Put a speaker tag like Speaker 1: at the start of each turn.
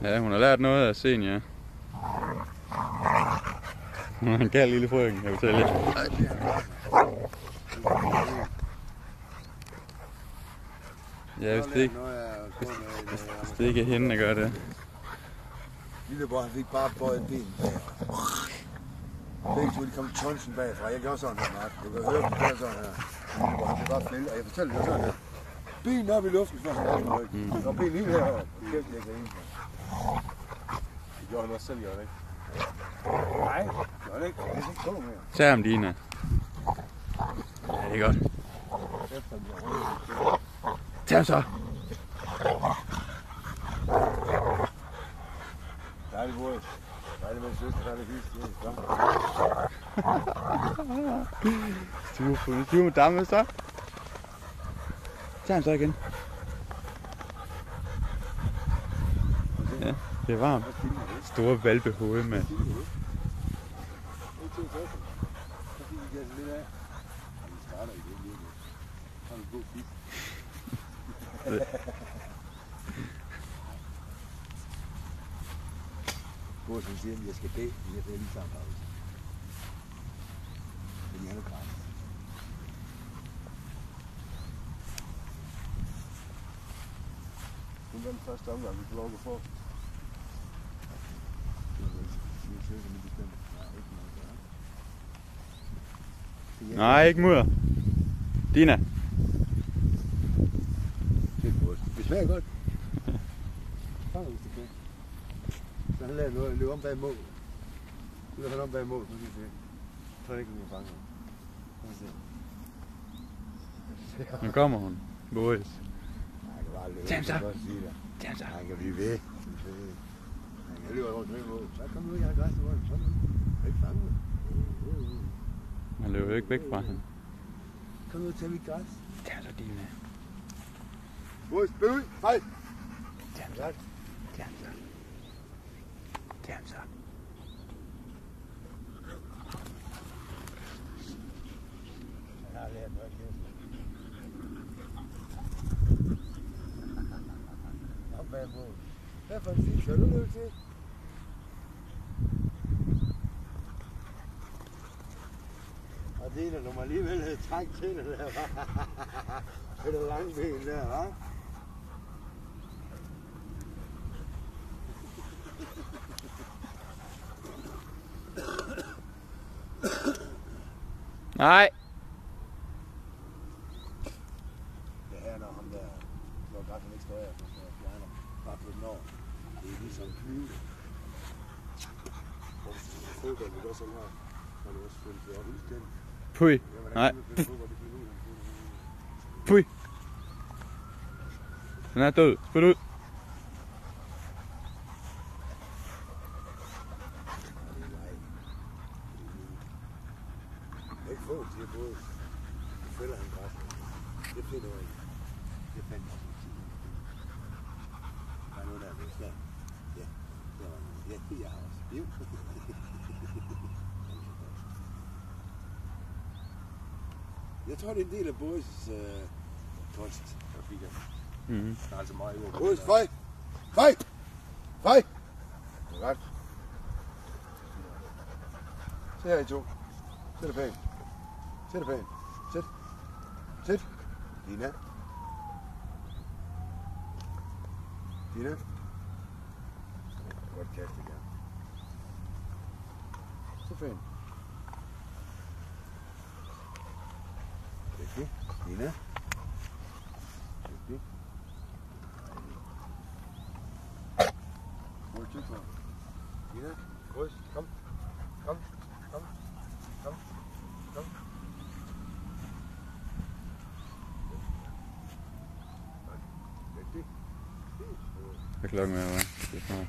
Speaker 1: Ja, hun har lært noget af Senja. Hun er en gal lille frøken, kan jeg fortælle jer. Ja, hvis det ikke er hende, der gør det.
Speaker 2: Lillebror, han fik bare bøjet ben bag. Begge to, de kom tonsen bagfra. Jeg gør sådan her, Mark. Du kan høre, du gør sådan her. Lillebror, han kan bare fælde, og jeg fortæller dig sådan her. Ben op i luften, før han er på ryggen. Og ben lige herovre. Kæft, jeg kan ikke. Det gjorde han også selv, gjorde det ikke? Nej, det gjorde det ikke. Det er ikke så mere.
Speaker 1: Tag ham, Dina. Ja, det er godt. Tag ham så.
Speaker 2: Dejlig bror. Dejlig med søster, dejlig hys.
Speaker 1: Du er med damme, så. Tag ham så igen. Ja, det er varmt. Store valpehoved med.
Speaker 2: Hvor som siger, at jeg skal bede, men jeg får lige sammen pause. Fordi han er klar. Nu er den første omgang, vi får lov at gå for.
Speaker 1: Nej, ikke mudder. Dina.
Speaker 2: Det smager godt. Fanger hvis det kan. Så han lader noget løbe om bag mål. Nu lader han om bag mål, så siger jeg. Jeg tror ikke, hun kan fange ham.
Speaker 1: Nu kommer hun. Boris.
Speaker 2: Nej, det var løbe.
Speaker 1: Tag ham så.
Speaker 2: Tag ham så. Han kan blive ved. Han kan løbe over til mål. Så kom nu, jeg har græsset over. Sådan nu. Jeg ikke fange ham.
Speaker 1: Han løber ikke væk fra hende.
Speaker 2: Kom nu og tag mit græs.
Speaker 1: Tag så, Dina.
Speaker 2: Boris, spil ud. Hej.
Speaker 1: Tag ham så. Tag ham så. Tag ham så.
Speaker 2: Jeg har lært noget kæft. Op bag mål. Hvad for en fisk har du løbet til? Og det er når man alligevel havde trængt til det der, hva'? Det er langt ben der, hva'?
Speaker 1: Nej.
Speaker 2: Det her, når ham der slår græsset ikke står af, så fjerner bare på den over. Det er ligesom knive. Fodbold, det går sådan her. Man er også følt det op fuldstændig.
Speaker 1: Pui. Nej. Pui. Den er død. Spil ud.
Speaker 2: Ikke få, siger både. Nu fælder han græsset. Det finder jeg ikke. Det fandt jeg ikke. Der er noget der er slag. Ja, der var noget. Ja, det er jeg også. Jo. Jeg tror, det er en del af Boris' kunst.
Speaker 1: Mhm.
Speaker 2: Der er altså meget i Boris, fej! Fej! Fej! Det er ret. Se her, I to. Sæt det pænt. Sæt det pænt. Sæt. Sæt. Dina. Dina. Godt kaste igen. Så fint. Dygtig. Dina. Dygtig. Hvor er det for? Dina. Boris, kom. Kom. Kom. Kom. Kom. Dygtig.
Speaker 1: Hvad klokken er, hva'? Det er snart.